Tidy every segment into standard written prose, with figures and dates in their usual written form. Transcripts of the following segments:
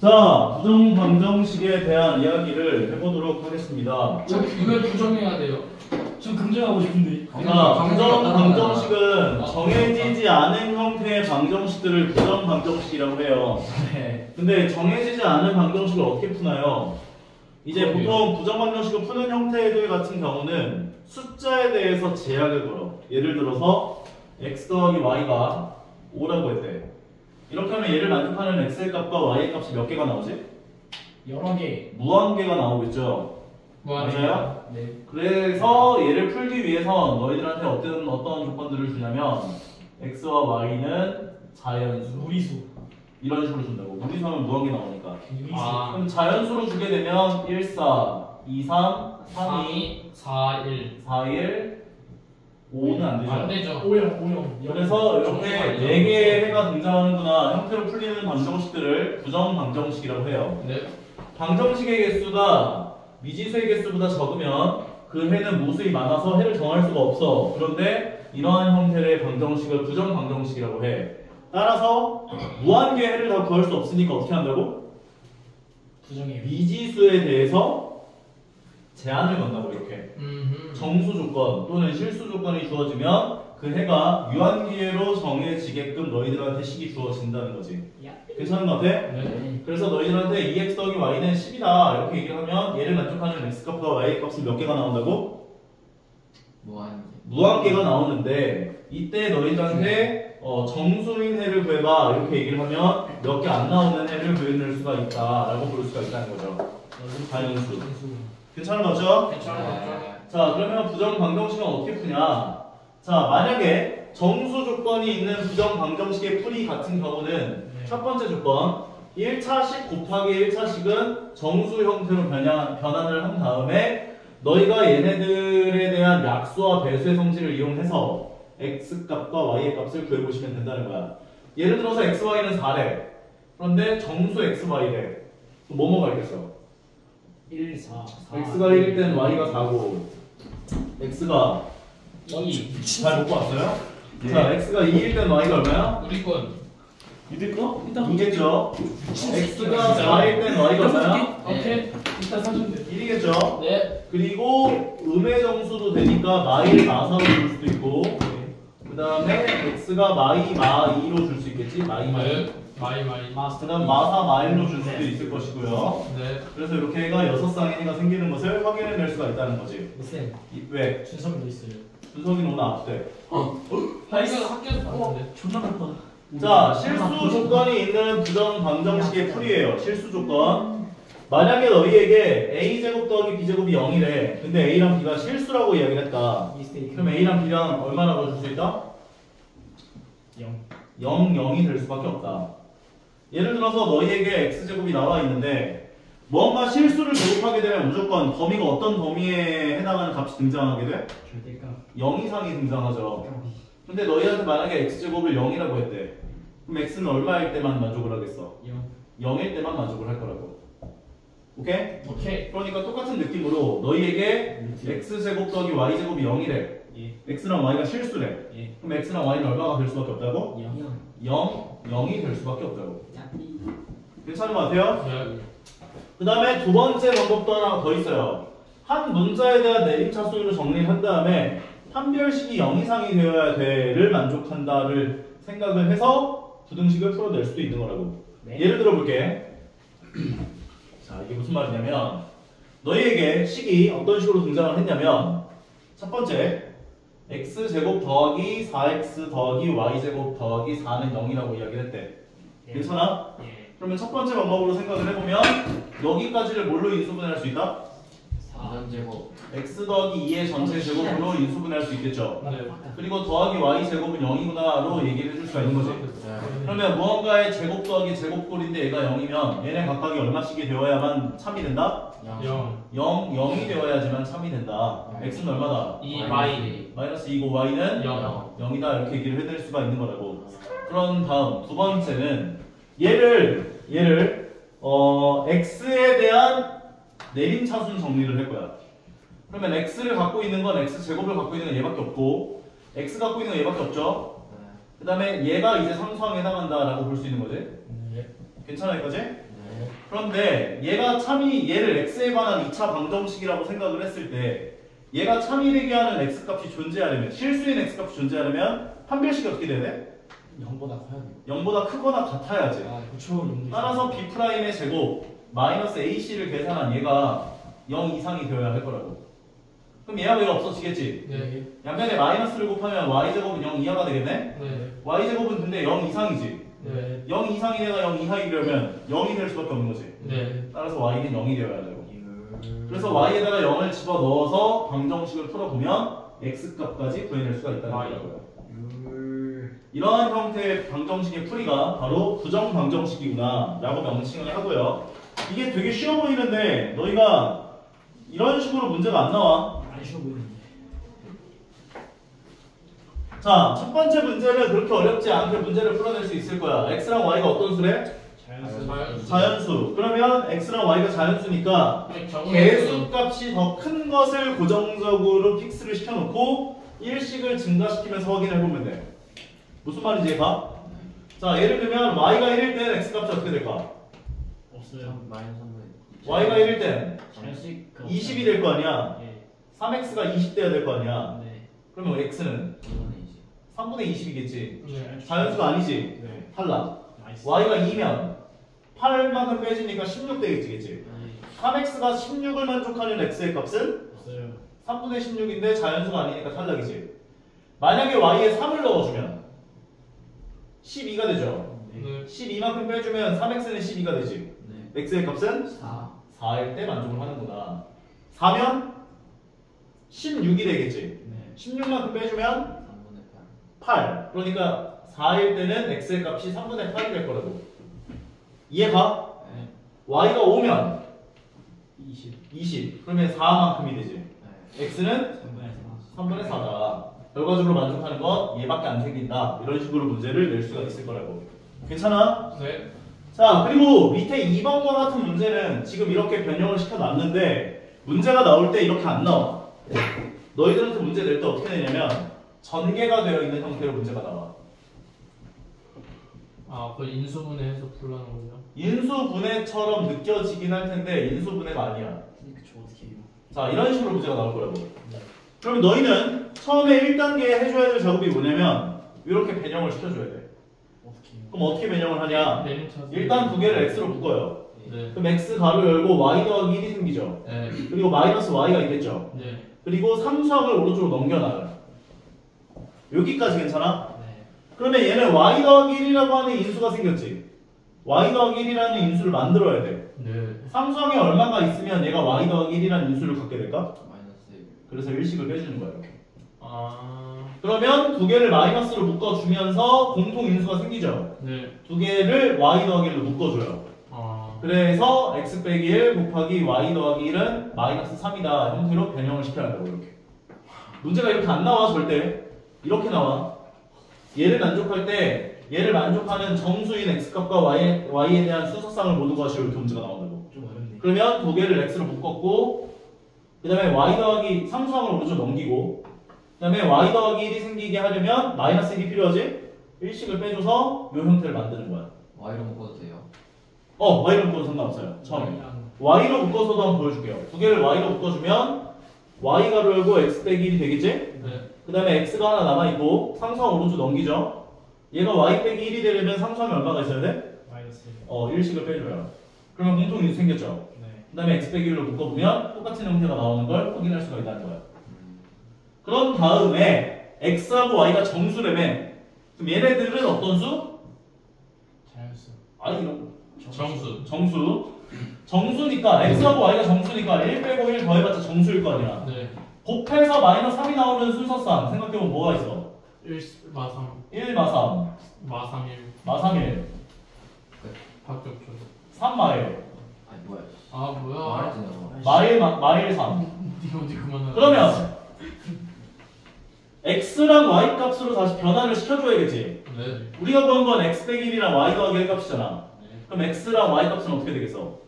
자, 부정 방정식에 대한 이야기를 해보도록 하겠습니다. 왜 부정해야 돼요? 전 긍정하고 싶은데. 자, 부정 방정식은 정해지지 않은 형태의 방정식들을 부정 방정식이라고 해요. 네. 근데 정해지지 않은 방정식을 어떻게 푸나요? 이제 보통 부정 방정식을 푸는 형태들 같은 경우는 숫자에 대해서 제약을 걸어. 예를 들어서 x 더하기 y가 5라고 했대. 이렇게 하면 얘를 만족하는 x의 값과 y의 값이 몇 개가 나오지? 여러 개. 무한개가 나오겠죠? 맞아요? 네. 그래서 얘를 풀기 위해서 너희들한테 어떤 조건들을 주냐면 x와 y는 자연수, 무리수. 이런 식으로 준다고. 무리수하면 무한개 나오니까. 유리수. 그럼 자연수로 주게 되면 1, 4, 2, 3, 3, 2, 4, 1. 4, 1, 5는 안 되죠? 안 되죠. 오형. 그래서 이렇게 4개의 해가 등장하는구나. 형태로 풀리는 방정식들을 부정 방정식이라고 해요. 네. 방정식의 개수가 미지수의 개수보다 적으면 그 해는 무수히 많아서 해를 정할 수가 없어. 그런데 이러한 형태의 방정식을 부정 방정식이라고 해. 따라서 무한개 해를 다 구할 수 없으니까 어떻게 한다고? 부정해요. 미지수에 대해서 제한을 건다고. 이렇게 정수 조건 또는 실수 조건이 주어지면 그 해가 유한기회로 정해지게끔 너희들한테 식이 주어진다는 거지. 괜찮은 것 같아? 네. 그래서 너희들한테 2x 더하기 y는 10이다 이렇게 얘기를 하면 얘를 만족하는 x값과 y의 값은 몇 개가 나온다고? 무한개가 나오는데 이때 너희들한테 정수인 해를 구해봐 이렇게 얘기를 하면 몇 개 안 나오는 해를 구해낼 수가 있다라고 볼 수가 있다는 거죠. 자연수. 괜찮은 거죠? 괜찮아요. 자, 그러면 부정 방정식은 어떻게 푸냐? 자, 만약에 정수 조건이 있는 부정 방정식의 풀이 같은 경우는 첫 번째 조건 1차식 곱하기 1차식은 정수 형태로 변환을 한 다음에 너희가 얘네들에 대한 약수와 배수의 성질을 이용해서 x값과 y의 값을 구해보시면 된다는 거야. 예를 들어서 x, y는 4래. 그런데 정수 x, y래. 뭐가 있겠어? 1, 4. x가 1일 땐 y가 4고 x가 2. 잘 못 봤어요? 자, x가 2일 땐 y가 얼마야? 우리 건. 믿을 거? 일단 2겠죠? x가 4일 땐 y가 얼마야? 오케이. 일단 사주면 돼. 1이겠죠? 네. 그리고 음의 정수도 되니까 마이를 마사로 줄 수도 있고 그 다음에 x가 마이로 줄 수 있겠지? 마이. 마이. 그 다음 마사 마일로 줄 수도 있을 것이고요. 네. 그래서 이렇게 해가 6쌍의 해가 생기는 것을 확인해낼 수가 있다는 거지. 쌤. 왜? 준성이도 있어요. 준석이는 오늘 아프대. 이거 학교에서 봤는데. 존나 바빠. 자, 실수 조건이 있는 부정 방정식의 풀이에요. 실수 조건. 만약에 너희에게 a제곱 더하기 b제곱이 0이래. 근데 a랑 b가 실수라고 이야기를 했다. 그럼 a랑 b랑 얼마나 줄 수 있다? 0. 0이 될 수밖에 없다. 예를 들어서 너희에게 x제곱이 나와 있는데 뭔가 실수를 제곱하게 되면 무조건 범위가 어떤 범위에 해당하는 값이 등장하게 돼? 절대값. 0 이상이 등장하죠. 근데 너희한테 만약에 x제곱을 0이라고 했대. 그럼 x는 얼마일 때만 만족을 하겠어? 0일 때만 만족을 할 거라고. 오케이? 오케이. 그러니까 똑같은 느낌으로 너희에게 x제곱 더하기 y제곱이 0이래. x랑 y가 실수래. 그럼 x랑 y는 얼마가 될 수밖에 없다고? 0이 될 수밖에 없다고. 괜찮은 것 같아요? 네. 그 다음에 두 번째 방법도 하나 더 있어요. 한 문자에 대한 내림차수를 정리를 한 다음에 판별식이 0 이상이 되어야 돼를 만족한다를 생각을 해서 부등식을 풀어낼 수도 있는 거라고. 예를 들어 볼게. 자, 이게 무슨 말이냐면 너희에게 식이 어떤 식으로 등장을 했냐면 첫 번째 x제곱 더하기 4x 더하기 y제곱 더하기 4는 0이라고 이야기를 했대. 괜찮아? 그러면 첫 번째 방법으로 생각을 해보면 여기까지를 뭘로 인수분해할 수 있다? 4제곱. x 더하기 2의 전체 제곱으로 인수분해할 수 있겠죠. 네. 그리고 더하기 y 제곱은 0이구나로 얘기를 해줄 수가 있는 거지. 그러면 무언가의 제곱 더하기 제곱꼴인데 얘가 0이면 얘네 각각이 얼마씩이 되어야만 참이 된다? 0이 되어야지만 참이 된다. x는 얼마다? 2 마이. 마이너스 2고 y는 0이다 이렇게 얘기를 해낼 수가 있는 거라고. 그런 다음 두 번째는 얘를 x에 대한 내림차순 정리를 할 거야. 그러면 x를 갖고 있는 건 x제곱을 갖고 있는 건 얘밖에 없고 x 갖고 있는 건 얘밖에 없죠. 그 다음에 얘가 이제 상수항에 해당한다라고 볼 수 있는 거지. 괜찮아 여기까지? 네. 그런데 얘가 얘를 x에 관한 2차 방정식이라고 생각을 했을 때 얘가 참이되게 하는 x값이 존재하려면 실수인 x값이 존재하려면 판별식이 어떻게 돼야 돼? 0보다 커야 돼요. 0보다 크거나 같아야지. 아, 그쵸. 따라서 b'의 제곱 마이너스 ac를 계산한 얘가 0 이상이 되어야 할 거라고. 그럼 얘하고 얘가 없어지겠지? 네. 양면에 마이너스를 곱하면 y제곱은 0 이하가 되겠네? 네. y제곱은 근데 0 이상이지? 네. 0 이상이 내가 0 이하이려면 0이 될 수밖에 없는 거지. 네. 따라서 y는 0이 되어야 되고. 그래서 y에다가 0을 집어넣어서 방정식을 풀어보면 x값까지 구해낼 수가 있다는 거고요. 이러한 형태의 방정식의 풀이가 바로 부정 방정식이구나 라고 명칭을 하고요. 이게 되게 쉬워 보이는데 너희가 이런 식으로 문제가 안 나와. 안 쉬워 보이는데. 자, 첫 번째 문제는 그렇게 어렵지 않게 문제를 풀어낼 수 있을 거야. x랑 y가 어떤 수래? 자연스. 자연수. 그러면 x랑 y가 자연수니까 개수값이 더 큰 것을 고정적으로 픽스를 시켜놓고 일식을 증가시키면서 확인해보면 돼. 무슨 말인지 봐. 자, 예를 들면 y가 1일 땐 x값이 어떻게 될까? 없어요. y가 1일 땐 자연식 20이 될 거 아니야. 예. 3x가 20대야 될 거 아니야. 네. 그러면 x는 3분의 20이겠지. 네. 자연수가 아니지. 네. 탈락. 나이스. y가 2면 8만큼 빼지니까 16 되겠지. 3x가 16을 만족하는 x의 값은 없어요. 3분의 16인데 자연수가 아니니까 탈락이지. 만약에 y에 3을 넣어주면 12가 되죠. 네. 12만큼 빼주면 3x는 12가 되지. x의 값은 4. 4일 때 만족을 하는구나. 4면 16이 되겠지. 네. 16만큼 빼주면 8. 그러니까 4일 때는 x의 값이 3분의 8이 될 거라고. 이해가? 네. y가 5면 20. 20. 그러면 4만큼이 되지. x는 3분의 4다. 결과적으로 만족하는 건 얘밖에 안 생긴다. 이런 식으로 문제를 낼 수가 있을 거라고. 괜찮아? 네. 자, 그리고 밑에 2번과 같은 문제는 지금 이렇게 변형을 시켜놨는데 문제가 나올 때 이렇게 안 나와. 너희들한테 문제 낼 때 어떻게 내냐면 전개가 되어 있는 형태로 문제가 나와. 아, 그 인수분해해서 풀라는 거죠? 인수분해처럼 느껴지긴 할 텐데 인수분해가 아니야. 그쵸, 어떻게 해요? 자, 이런 식으로 문제가 나올 거라고. 그러면 너희는 처음에 1단계에 해줘야 될 작업이 뭐냐면 이렇게 변형을 시켜줘야 돼. 어떻게 해요? 그럼 어떻게 변형을 하냐? 내림 차수. 일단 두 개를 x로 묶어요. 네. 그럼 x 가로 열고 y 더하기 1이 생기죠. 네. 그리고 마이너스 y가 있겠죠. 네. 그리고 삼수항을 오른쪽으로 넘겨놔요. 여기까지 괜찮아? 네. 그러면 얘는 y 더하기 1이라고 하는 인수가 생겼지. y 더하기 1이라는 인수를 만들어야 돼. 네. 삼수항에 얼마가 있으면 얘가 y 더하기 1이라는 인수를 갖게 될까? 그래서 일식을 빼주는 거야 이렇게. 아. 그러면 두 개를 마이너스로 묶어주면서 공통 인수가 생기죠. 네. 두 개를 y 더하기 1로 묶어줘요. 아. 그래서 x 빼기 1 곱하기 y 더하기 1은 마이너스 3이다 형태로 변형을 시켜야 한다고 이렇게. 문제가 이렇게 안 나와 절대. 이렇게 나와. 얘를 만족할 때 얘를 만족하는 정수인 x값과 y에 대한 수소상을 모두 구하시오 이렇게 문제가 나온다고. 좀 어렵네. 그러면 두 개를 x로 묶었고 그 다음에 y 더하기 상수항을 오른쪽 넘기고 그 다음에 y 더하기 1이 생기게 하려면 마이너스 1이 필요하지? 일식을 빼줘서 이 형태를 만드는 거야. Y로 묶어도 돼요? y로 묶어도 상관없어요. 처음에. y로 묶어서도 한번 보여줄게요. 두 개를 y로 묶어주면 y 가로 열고 x 빼기 1이 되겠지? 네. 그 다음에 x가 하나 남아있고 상수항 오른쪽 넘기죠. 얘가 y 빼기 1이 되려면 상수항이 얼마가 있어야 돼? 마이너스 1식을 빼줘요. 그러면 공통인수 생겼죠. 네. 그 다음에 x 빼기 1로 묶어보면 똑같은 형태가 나오는 걸 확인할 수가 있다는 거야. 그런 다음에 x하고 y가 정수라며. 그럼 얘네들은 어떤 수? 자연수. 아니 이런 정수. 정수니까 x하고 y가 정수니까 1 빼고 1 더해봤자 정수일 거 아니야. 네. 곱해서 마이너스 3이 나오는 순서상 생각해보면 뭐가 있어? 1 마삼. 1 마삼 마삼일. 마삼일 합격죠. 3 마일 아니 뭐야? 아, 뭐야? 말했잖아. 마일 3. 니 어디 그만하라. 그러면 x랑 y 값으로 다시 변화를 시켜줘야겠지. 네. 우리가 구한 건 x 빼기 1이랑 y 더하기 1 값이잖아. 그럼 x랑 y 값은 어떻게 되겠어?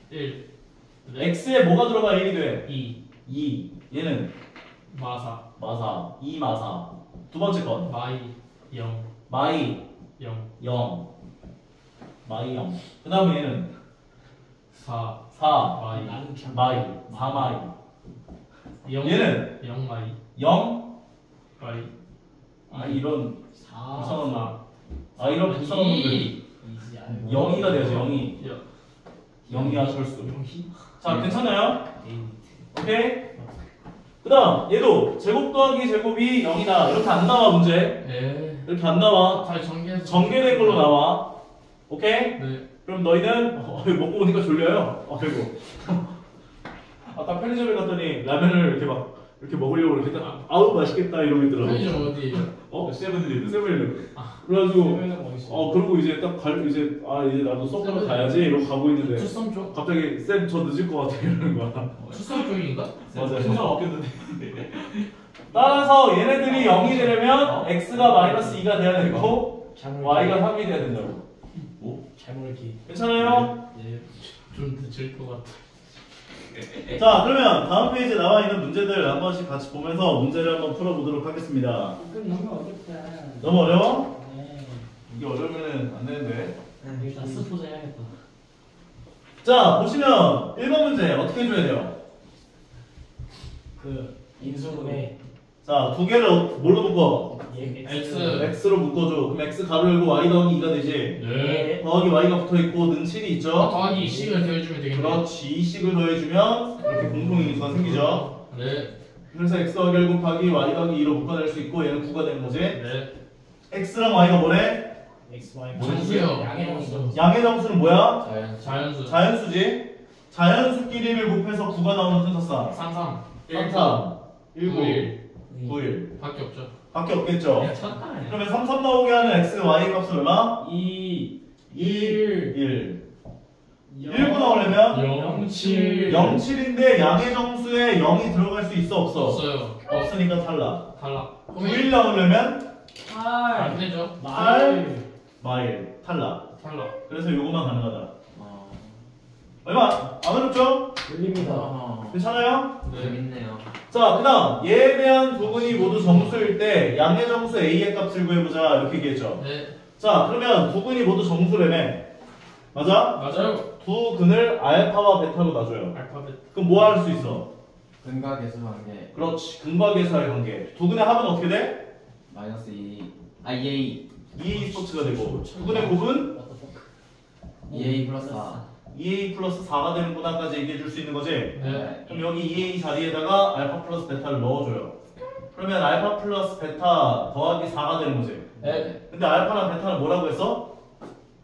1. x에 뭐가 들어가 1이 돼? 2. 2. 얘는 마사. 마사. 2 마사. 두 번째 건 마이. 0. 마이 0. 0. 마이 0. 그 다음에 얘는 4 4 마이 나는 그냥 마이 4 마이. 0 얘는 0 마이 0 마이 아 이런 4 불쌍한 놈. 아 이런 불쌍한 놈들. 이지 0이가 돼야지 0이. 0이야 철수. 자 괜찮아요? 오케이? 그 다음 얘도 제곱 더하기 제곱이 0이다 이렇게 안 나와 문제. 네 이렇게 안 나와. 잘 전개해서 전개된 걸로 나와. 오케이? 네 그럼 너희는 먹고 오니까 졸려요. 아이고. 아까 편의점에 갔더니 라면을 이렇게 막 이렇게 먹으려고 이렇게 딱 아우 맛있겠다 이러고 있더라고. 편의점 어디에요? 세븐일레븐. 세븐일레븐. 그래가지고 그러고 이제 딱 이제 이제 나도 수업 하러 가야지 이러고 가고 있는데 투썸 쪽? 갑자기 쌤 저 늦을 것 같아 이러는 거야. 투썸 쪽인가? 맞아요. 순서 없겠는데. 따라서 얘네들이 0이 되려면 x가 마이너스 2가 돼야 되고 y가 3이 돼야 된다고. 잘 모르기. 괜찮아요? 네. 좀 늦을 것 같아 자 그러면 다음 페이지에 나와 있는 문제들 한 번씩 같이 보면서 문제를 한번 풀어보도록 하겠습니다. 너무 어렵다. 너무 어려워? 네. 이게 어려우면 안 되는데. 일단 스포자 해야겠다. 자 보시면 1번 문제 어떻게 해줘야 돼요? 그 인수분해 자 두 개를 뭘로 묶어? X. x로 묶어줘. 그럼 x 가로 열고 y 더하기 2가 되지. 네 더하기 y가 붙어있고 는 7이 있죠. 더하기 2씩을 더해주면 되겠네 그렇지. 2씩을 더해주면 이렇게 공통인수가 생기죠. 네 그래서 x 더하기 1 곱하기 y 더하기 2로 묶어낼 수 있고 얘는 9가 되는 거지. 네 x랑 y가 뭐래? X, Y. 정수요. 양의 정수. 양의 정수는 뭐야? 자연수 자연수지. 자연수끼리를 곱해서 9가 나오는 순서상 33 33 19 1 91 밖에 없죠 밖에 없겠죠. 잠깐만요. 그러면 33 나오게 하는 x, y 값은 얼마? 2 2 1 1구 나오려면 07 07인데 양의 정수에 0이 들어갈 수 있어 없어? 없어요 없으니까 탈락. 탈락 9일 나오려면 8 안 되죠 마일 탈락. 탈락 그래서 요거만 가능하다. 얼마? 안 어렵죠? 열립니다. 괜찮아요? 네 재밌네요. 자, 그 다음 얘에 대한 부분이 모두 정수일 때 양의 정수 a의 값을 구해보자 이렇게 얘기했죠. 네 자, 그러면 부근이 모두 정수라며. 맞아? 맞아요 두 근을 알파와 베타로 놔줘요. 알파벳 그럼 뭐 할 수 있어? 근과 계수 관계 그렇지. 근과 계수의 관계. 두 근의 합은 어떻게 돼? 마이너스 2. EA 2A 스포츠가 되고 두 근의 곱은 2A 플러스 4. 2A 플러스 4가 되는구나까지 얘기해줄 수 있는 거지. 네 그럼 여기 2A 자리에다가 알파 플러스 베타를 넣어줘요. 그러면 알파 플러스 베타 더하기 4가 되는 거지. 네. 근데 알파랑 베타는 뭐라고 했어?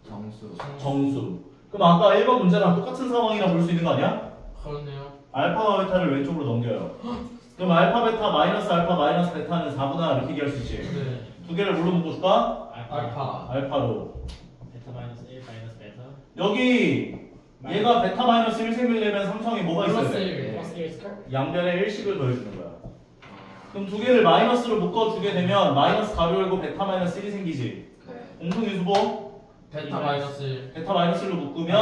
정수. 정수. 그럼 아까 1번 문제랑 똑같은 상황이라 볼 수 있는 거 아니야? 그렇네요 알파와 베타를 왼쪽으로 넘겨요. 그럼 알파 베타 마이너스 알파 마이너스 베타는 4구나 이렇게 얘기할 수 있지. 네 두 개를 뭘로 묶어줄까? 알파 알파로. 베타 마이너스 1 마이너스 베타. 여기 얘가 베타 마이너스 1 생기려면 삼성에 뭐가 있어야 플러스 돼? 1 플러스 1 스컬. 양변에 1씩을 더해주는 거야. 그럼 두 개를 마이너스로 묶어주게 되면 마이너스 가로 열고 베타 마이너스 1이 생기지. 네. 공통인수보 베타 마이너스 1 베타 마이너스 1로 묶으면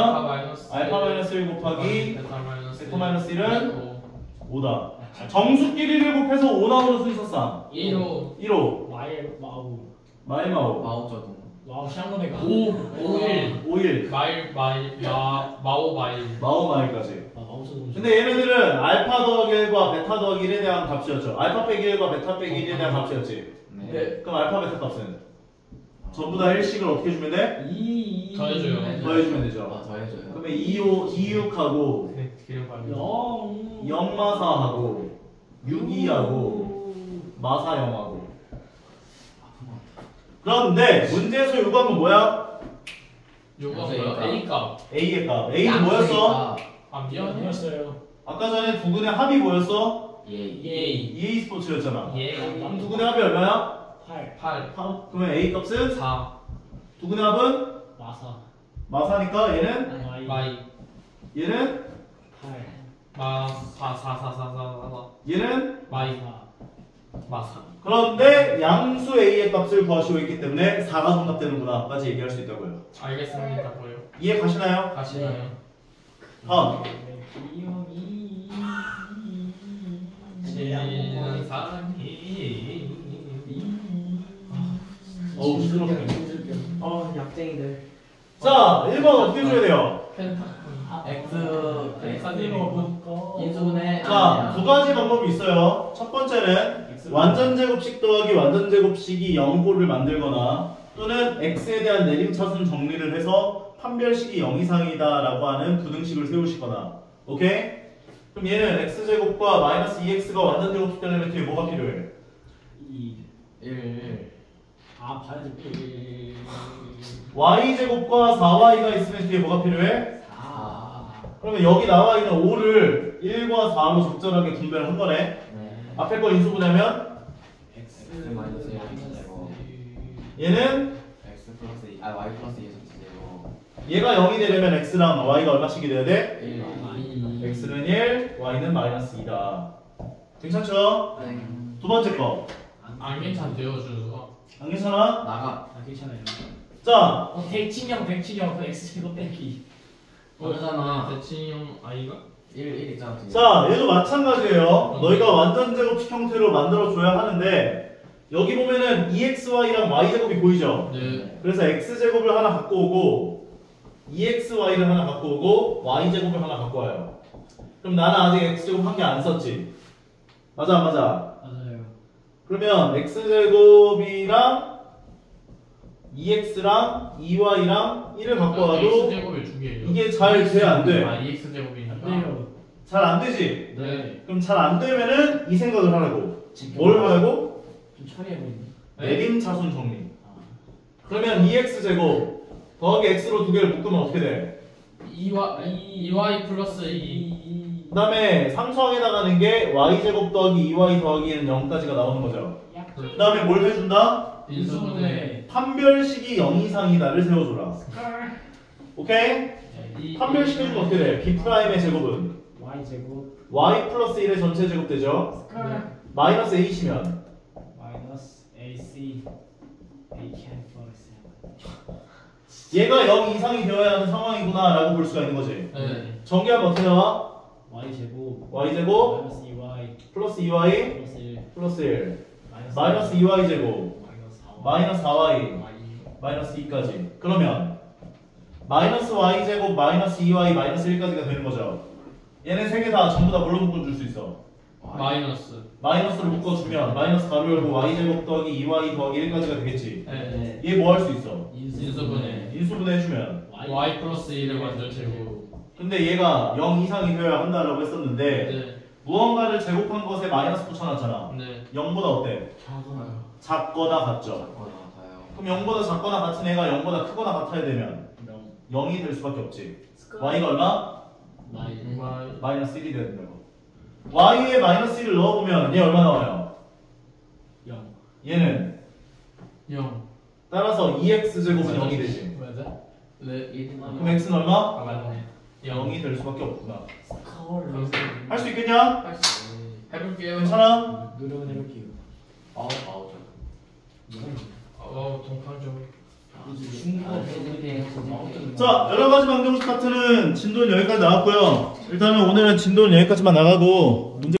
알파 마이너스 1 곱하기 베타 마이너스 1은 5다. 정수끼리를 곱해서 5 나오는 순서상 1호 1호 마우. 마이마오 마오쩌둥. 와우 샹궈내가. 5일 5일 마오 마일 마오 마일까지. 마우스. 근데 얘네들은 알파 더하기 1과 베타 더하기 1에 대한 값이었죠. 알파 빼기 1과 베타 빼기 1에 대한 값이었지. 네. 그럼 알파 베타 값은 전부 다 1씩을 어떻게 주면 돼? 2 더해줘요. 더해주면 되죠. 더해줘요. 그러면 26하고 기름 발음 0 0마사하고 62하고 마사 0하고. 그런데 문제에서 요구한 건 뭐야? 요거 뭐야? A값 A의 값. A는 뭐였어? 아 미안해 아니었어요. 아까 전에 두 근의 합이 뭐였어? EA. 예이 2A 스포츠였잖아. 예 두 근의 합이 얼마야? 8 8 그러면 A 값은 4 두 근의 합은 마사. 마사니까 얘는 마이 얘는 8 마4 얘는 마이 마사 그런데 양수 A의 값을 구하시고 있기 때문에 4가 분납되는구나까지 얘기할 수 있다고요. 알겠습니다 보여 이해 가시나요? 가시나요? 다음. 지난 사랑이 어우 시끄럽네. 약쟁이들. 자, 1번 어떻게 해줘야 돼요? 인수분해. 자, 두 가지 방법이 있어요. 첫 번째는 완전 제곱식 더하기 완전 제곱식이 0꼴을 만들거나 또는 x에 대한 내림차순 정리를 해서 판별식이 0 이상이다 라고 하는 부등식을 세우시거나. 오케이? 그럼 얘는 x제곱과 마이너스 2x가 완전 제곱식 되려면 뒤에 뭐가 필요해? 1. 봐야지. y제곱과 4y가 있으면 뒤에 뭐가 필요해? 4. 그러면 여기 나와 있는 5를 1과 4로 적절하게 분배를 한 거네. 네. 앞에 거 인수분해하면 X 마이너스 1 전체제곱. 얘는 X 플러스 2. Y 플러스 2 전체제곱. 얘가 0이 되려면 x랑 y가 얼마씩이 돼야 돼? 1. x는 1, y는 마이너스 2다. 괜찮죠? 두 번째 거. 안 괜찮대요 준수가. 안 괜찮아? 나가. 괜찮아요. 자, 대칭형 그 X 제곱 빼기. 그러잖아. 대칭형 아이가? 1 있잖아. 뒤에. 자, 얘도 마찬가지예요. 너희가 완전 제곱식 형태로 만들어줘야 하는데 여기 보면은 2xy랑 y제곱이 보이죠? 네. 그래서 x제곱을 하나 갖고 오고 2xy를 하나 갖고 오고 y제곱을 하나 갖고 와요. 그럼 나는 아직 x제곱 한 개 안 썼지? 맞아 안 맞아? 맞아요. 그러면 x제곱이랑 2x랑 2y랑 1을 갖고 와도 x 제곱이 두 개예요. 이게 잘 돼 안 돼? 아 2x 제곱이니까. 네요. 잘 안 되지? 네. 그럼 잘 안 되면은 이 생각을 하라고. 뭘 하라고? 좀 처리해 보이네. 내림차순 정리. 그러면 2x제곱 더하기 x로 두 개를 묶으면 어떻게 돼? 2y 플러스 2. 그 다음에 상수항에 나가는 게 y제곱 더하기 2y 더하기는 0까지가 나오는 거죠. 그 다음에 뭘 해준다? 인수분해. 판별식이 0 이상이다를 세워줘라. 오케이? 판별식 해주면 어떻게 돼? b'의 제곱은 Y 제곱 y 플러스 1의 전체 제곱 되죠? 마이너스 a시면 마이너스 AC AK 플러스 얘가 0 이상이 되어야 하는 상황이구나 라고 볼 수가 있는 거지. 네. 정리하면 어떻게 나와? Y 제곱 y제곱 마이너스 2Y 플러스 2y 플러스 1 플러스 1 마이너스 2y 제곱 마이너스 4Y 마이너스 4y 마이너스 2까지. 그러면 마이너스 y제곱 마이너스 2y 마이너스 1까지가 되는 거죠. 얘네 세 개 다 전부 다 뭘로 묶어줄 수 있어? 마이너스. 마이너스를 묶어주면 마이너스 가로 열고 y제곱 더하기 2y 더하기 1까지가 되겠지. 네. 얘 뭐 할 수 있어? 인수분해. 인수분해 해주면. y 플러스 1을 완전 제곱. 근데 얘가 0 이상이 되어야 한다라고 했었는데 네. 무언가를 제곱한 것에 마이너스 붙여놨잖아. 네. 0보다 어때? 작아요. 작거나 같죠. 작거나 같아요. 그럼 0보다 작거나 같은 애가 0보다 크거나 같아야 되면 0이 될 수밖에 없지. y가 얼마? 마이너스 1이 돼야 된다고. y에 마이너스 1을 넣어보면 얘 얼마 나와요? 0 얘는 0. 따라서 2x제곱은 0이 되지. 맞아? 네. 1. 그럼 x는 얼마? 아 맞네. 0이 될 수밖에 없구나. 스컬 할 수 있겠냐? 해볼게요. 괜찮아? 노력은 해볼게요. 아웃. 동판 좀. 자, 여러가지 방정식 파트는 진도는 여기까지 나왔고요. 일단은 오늘은 진도는 여기까지만 나가고 문제